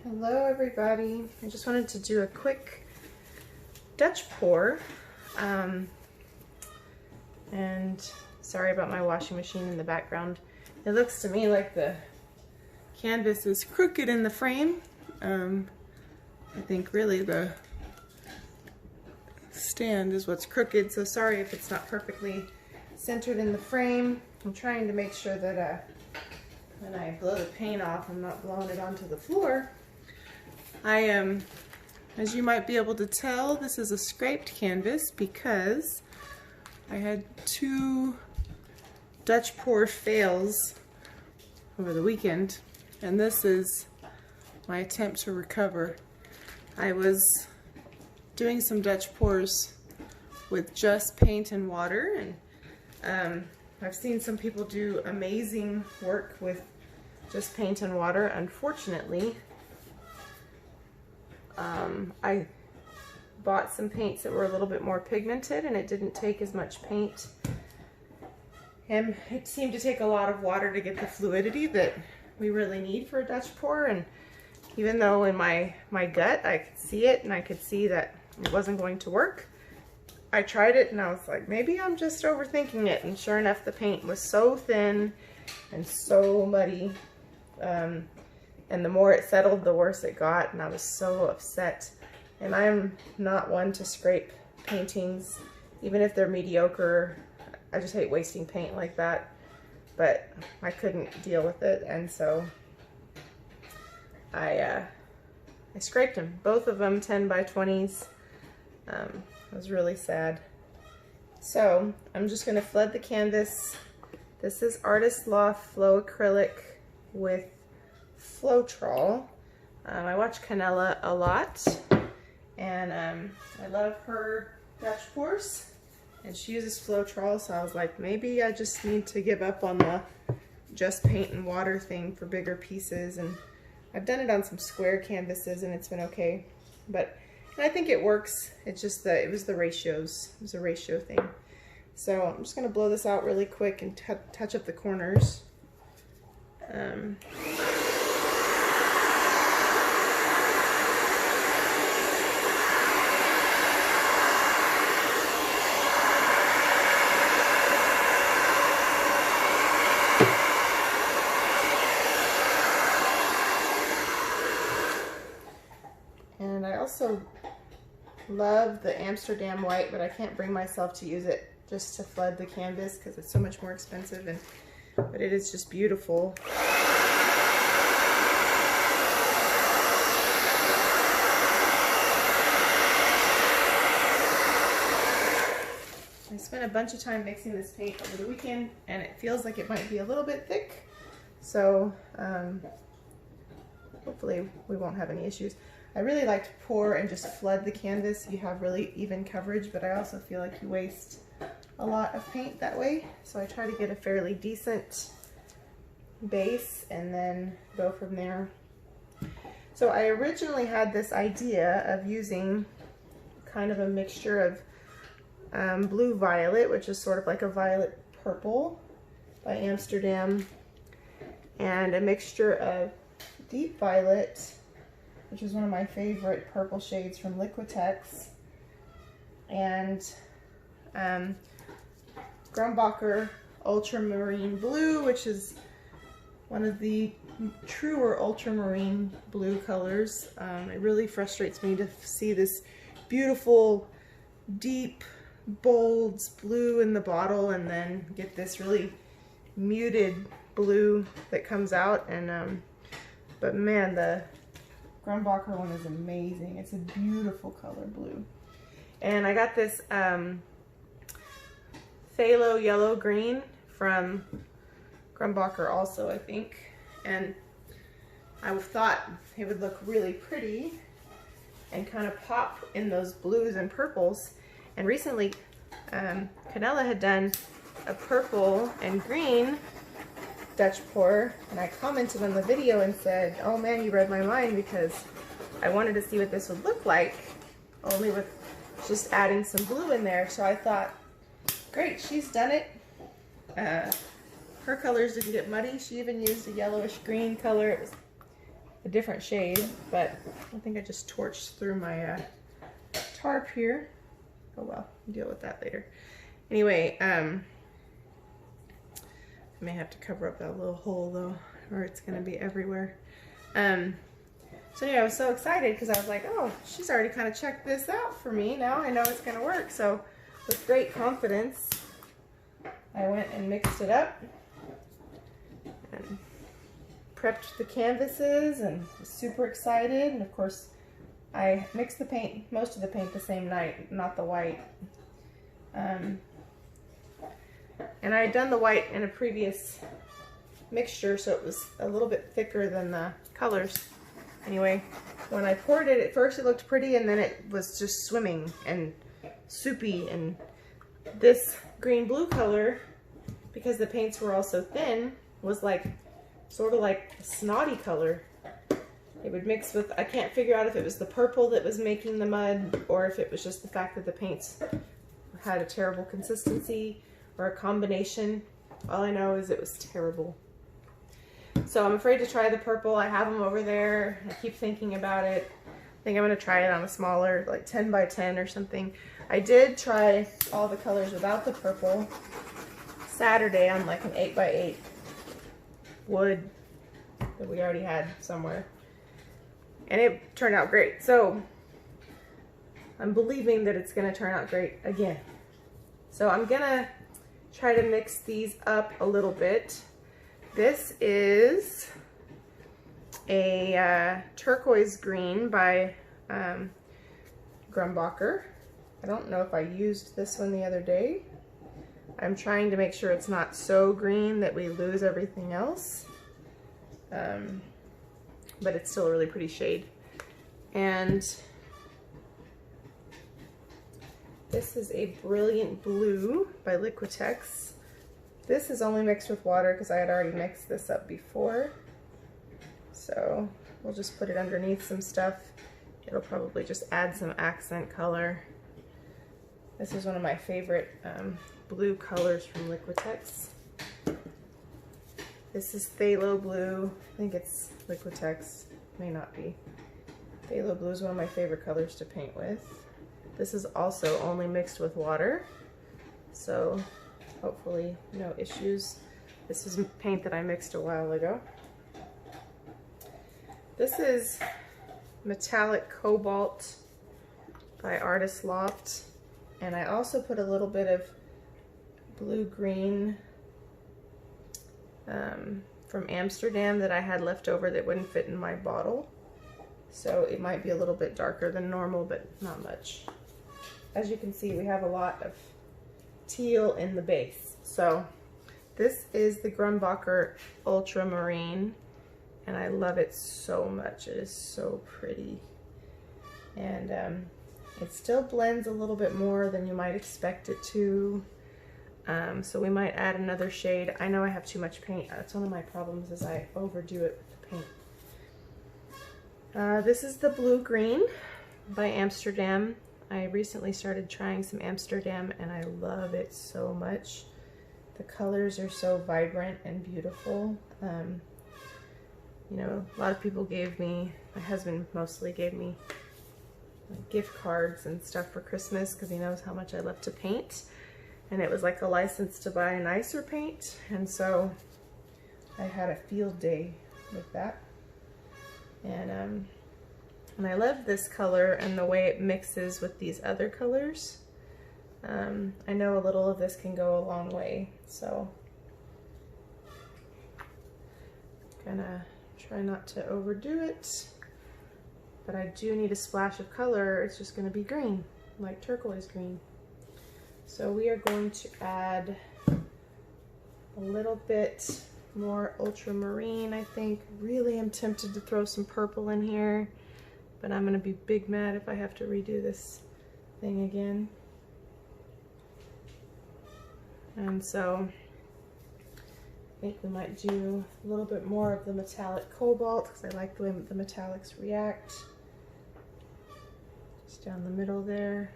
Hello everybody. I just wanted to do a quick Dutch pour. And sorry about my washing machine in the background. It looks to me like the canvas is crooked in the frame. I think really the stand is what's crooked, so sorry if it's not perfectly centered in the frame. I'm trying to make sure that when I blow the paint off, I'm not blowing it onto the floor. As you might be able to tell, this is a scraped canvas because I had 2 Dutch pour fails over the weekend, and this is my attempt to recover. I was doing some Dutch pours with just paint and water, and I've seen some people do amazing work with just paint and water. Unfortunately, I bought some paints that were a little bit more pigmented, and it didn't take as much paint, and it seemed to take a lot of water to get the fluidity that we really need for a Dutch pour. And even though in my gut I could see it and I could see that it wasn't going to work, I tried it and I was like, maybe I'm just overthinking it. And sure enough, the paint was so thin and so muddy, and the more it settled, the worse it got, and I was so upset. And I'm not one to scrape paintings, even if they're mediocre. I just hate wasting paint like that, but I couldn't deal with it, and so I scraped them, both of them 10 by 20s. It was really sad. So I'm just going to flood the canvas. This is Artist Loft Flow Acrylic with Floetrol. I watch Canella a lot, and I love her Dutch pours, and she uses Floetrol, so I was like, maybe I just need to give up on the just paint and water thing for bigger pieces. And I've done it on some square canvases and it's been okay, but I think it works. It's just that it was the ratios. It was a ratio thing. So I'm just going to blow this out really quick and touch up the corners. And I also love the Amsterdam white, but I can't bring myself to use it just to flood the canvas because it's so much more expensive, but it is just beautiful. I spent a bunch of time mixing this paint over the weekend, and it feels like it might be a little bit thick, so hopefully we won't have any issues. I really like to pour and just flood the canvas. You have really even coverage, but I also feel like you waste a lot of paint that way. So I try to get a fairly decent base and then go from there. So I originally had this idea of using kind of a mixture of blue violet, which is sort of like a violet purple by Amsterdam, and a mixture of deep violet, which is one of my favorite purple shades from Liquitex, and Grumbacher Ultramarine Blue, which is one of the truer ultramarine blue colors. It really frustrates me to see this beautiful, deep, bold blue in the bottle and then get this really muted blue that comes out. And but man, the Grumbacher one is amazing. It's a beautiful color blue. And I got this phthalo yellow green from Grumbacher also, I think. And I thought it would look really pretty and kind of pop in those blues and purples. And recently, Canella had done a purple and green Dutch pour, and I commented on the video and said, oh man, you read my mind, because I wanted to see what this would look like, only with just adding some blue in there. So I thought, great, she's done it. Her colors didn't get muddy. She even used a yellowish green color. It was a different shade, but I think I just torched through my tarp here. Oh well, we'll deal with that later. Anyway, I may have to cover up that little hole though, or it's gonna be everywhere. So anyway, I was so excited because I was like, oh, she's already kind of checked this out for me. Now I know it's gonna work. So with great confidence, I went and mixed it up and prepped the canvases and was super excited. And of course, I mixed the paint, most of the paint the same night, not the white. And I had done the white in a previous mixture, so it was a little bit thicker than the colors. Anyway, when I poured it, at first it looked pretty, and then it was just swimming and soupy. And this green-blue color, because the paints were all so thin, was like sort of like a snotty color. It would mix with, I can't figure out if it was the purple that was making the mud or if it was just the fact that the paints had a terrible consistency or a combination. All I know is it was terrible. So I'm afraid to try the purple. I have them over there. I keep thinking about it. I think I'm going to try it on a smaller, like 10 by 10 or something. I did try all the colors without the purple Saturday on like an 8 by 8 wood that we already had somewhere. And it turned out great. So I'm believing that it's going to turn out great again. So I'm going to try to mix these up a little bit. This is a turquoise green by Grumbacher. I don't know if I used this one the other day. I'm trying to make sure it's not so green that we lose everything else. But it's still a really pretty shade. And this is a Brilliant Blue by Liquitex. This is only mixed with water because I had already mixed this up before. So we'll just put it underneath some stuff. It'll probably just add some accent color. This is one of my favorite blue colors from Liquitex. This is Phthalo Blue. I think it's Liquitex, may not be. Phthalo Blue is one of my favorite colors to paint with. This is also only mixed with water, so hopefully no issues. This is paint that I mixed a while ago. This is Metallic Cobalt by Artist Loft, and I also put a little bit of blue-green from Amsterdam that I had left over that wouldn't fit in my bottle. So it might be a little bit darker than normal, but not much. As you can see, we have a lot of teal in the base. So this is the Grumbacher Ultramarine, and I love it so much. It is so pretty. And it still blends a little bit more than you might expect it to. So we might add another shade. I know I have too much paint. That's one of my problems, is I overdo it with the paint. This is the Blue Green by Amsterdam. I recently started trying some Amsterdam and I love it so much. The colors are so vibrant and beautiful. You know, a lot of people gave me, my husband mostly gave me gift cards and stuff for Christmas because he knows how much I love to paint. And it was like a license to buy nicer paint, and so I had a field day with that. And I love this color and the way it mixes with these other colors. I know a little of this can go a long way, so I'm gonna try not to overdo it, but I do need a splash of color. It's just gonna be green, like turquoise green. So we are going to add a little bit more ultramarine, I think. Really am tempted to throw some purple in here, but I'm gonna be big mad if I have to redo this thing again. And so I think we might do a little bit more of the metallic cobalt because I like the way the metallics react. Just down the middle there.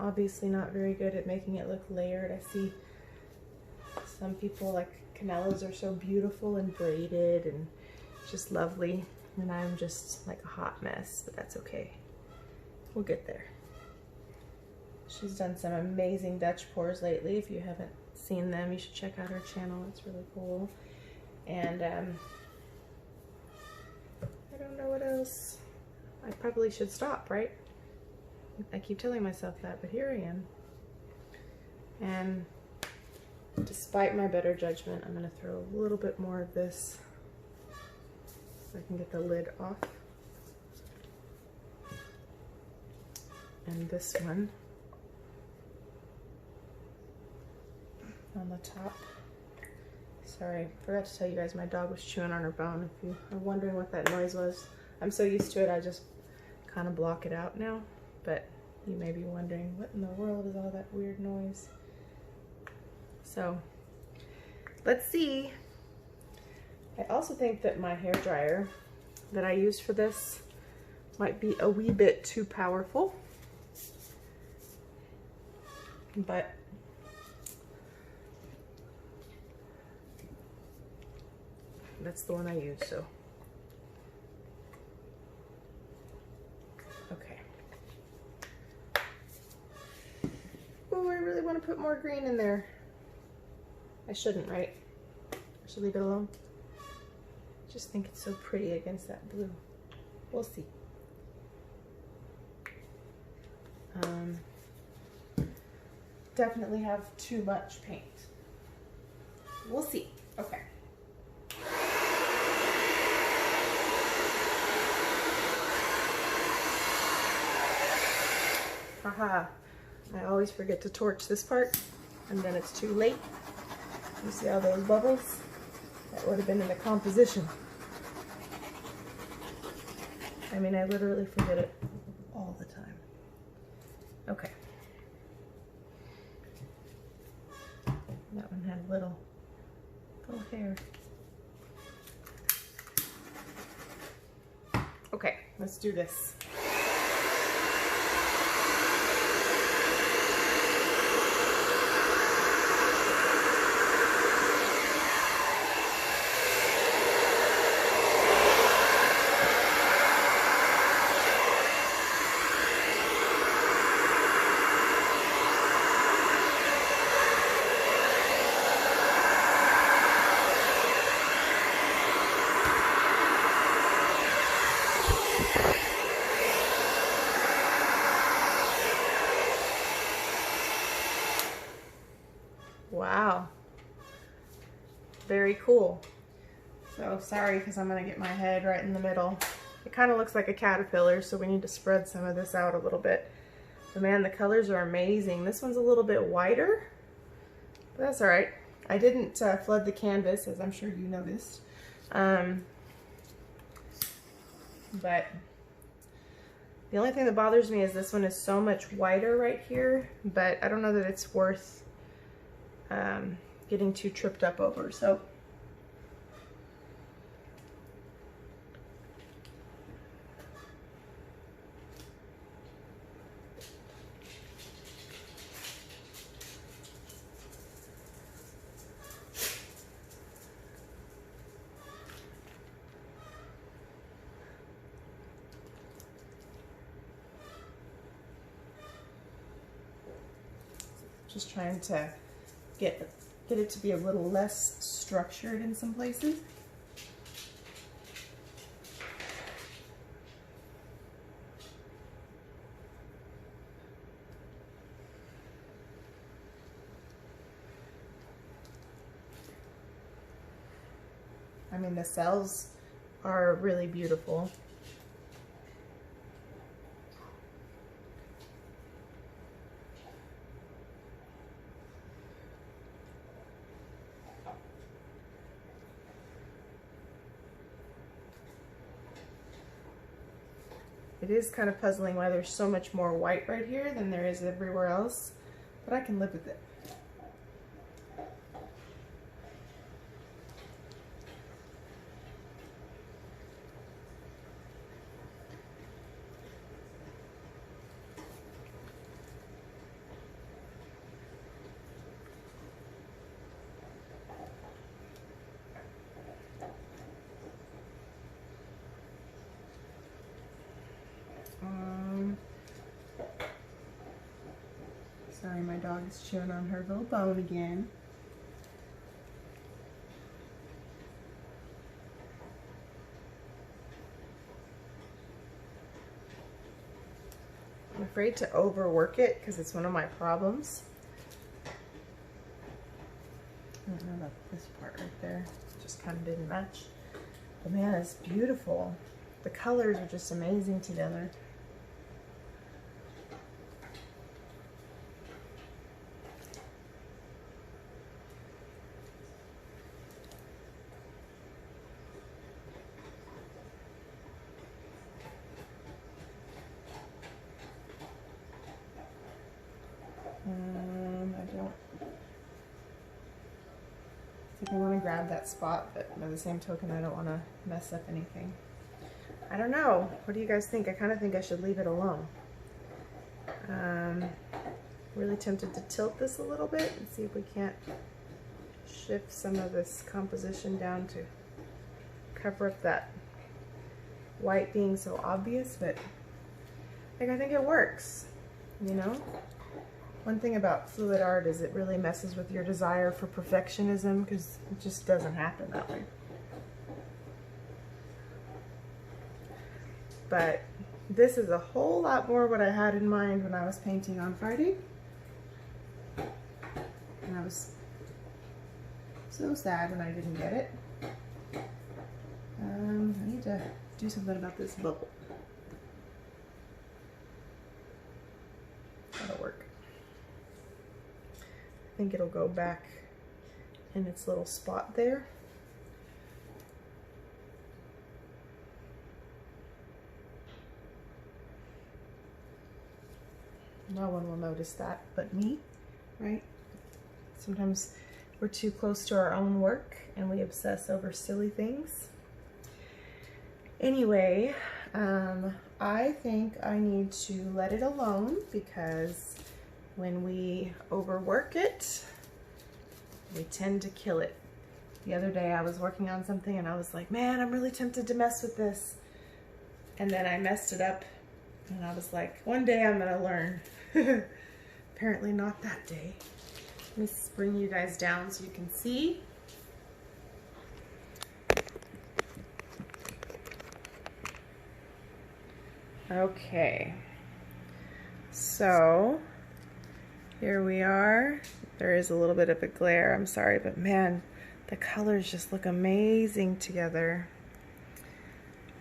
Obviously not very good at making it look layered. I see some people, like Canellas, are so beautiful and braided and just lovely. And I'm just like a hot mess, but that's okay. We'll get there. She's done some amazing Dutch pours lately. If you haven't seen them, you should check out her channel. It's really cool. And I don't know what else. I probably should stop, right? I keep telling myself that, but here I am. And despite my better judgment, I'm going to throw a little bit more of this so I can get the lid off. And this one on the top. Sorry, forgot to tell you guys my dog was chewing on her bone. If you are wondering what that noise was, I'm so used to it I just kind of block it out now. But you may be wondering, what in the world is all that weird noise? So let's see. I also think that my hair dryer that I use for this might be a wee bit too powerful. But that's the one I use, so. Okay. Oh, I really want to put more green in there. I shouldn't, right? I should leave it alone. I just think it's so pretty against that blue. We'll see. Definitely have too much paint. We'll see. Okay. Haha. I always forget to torch this part, and then it's too late. You see all those bubbles? That would have been in the composition. I mean, I literally forget it all the time. Okay. That one had a little hair. Okay, let's do this. Wow, very cool. So sorry, because I'm gonna get my head right in the middle. It kind of looks like a caterpillar, so we need to spread some of this out a little bit. But man, the colors are amazing. This one's a little bit whiter, but that's all right. I didn't flood the canvas, as I'm sure you noticed. But the only thing that bothers me is this one is so much whiter right here, but I don't know that it's worth getting too tripped up over. So just trying to get it to be a little less structured in some places. I mean, the cells are really beautiful. It is kind of puzzling why there's so much more white right here than there is everywhere else, but I can live with it. My dog is chewing on her little bone again. I'm afraid to overwork it because it's one of my problems. I don't know about this part right there. It just kind of didn't match. But man, it's beautiful. The colors are just amazing together. I want to grab that spot, but by the same token, I don't want to mess up anything. I don't know. What do you guys think? I kind of think I should leave it alone. Really tempted to tilt this a little bit and see if we can't shift some of this composition down to cover up that white being so obvious, but like, I think it works, you know? One thing about fluid art is it really messes with your desire for perfectionism because it just doesn't happen that way. But this is a whole lot more what I had in mind when I was painting on Friday. And I was so sad when I didn't get it. I need to do something about this bubble. That'll work. I think it'll go back in its little spot there. No one will notice that but me, right? Sometimes we're too close to our own work and we obsess over silly things. Anyway, I think I need to let it alone because when we overwork it, we tend to kill it. The other day I was working on something and I was like, man, I'm really tempted to mess with this. And then I messed it up and I was like, one day I'm gonna learn. Apparently not that day. Let me bring you guys down so you can see. Okay, so here we are. There is a little bit of a glare, I'm sorry, but man, the colors just look amazing together.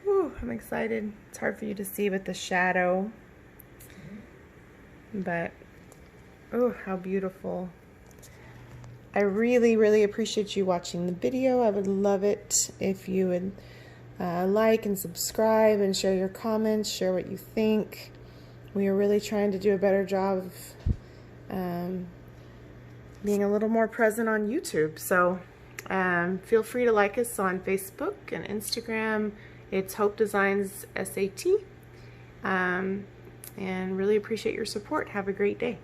Whew, I'm excited. It's hard for you to see with the shadow, but oh, how beautiful. I really, really appreciate you watching the video. I would love it if you would like and subscribe and share your comments, share what you think. We are really trying to do a better job of being a little more present on YouTube. So feel free to like us on Facebook and Instagram. It's Hope Designs SAT. And really appreciate your support. Have a great day.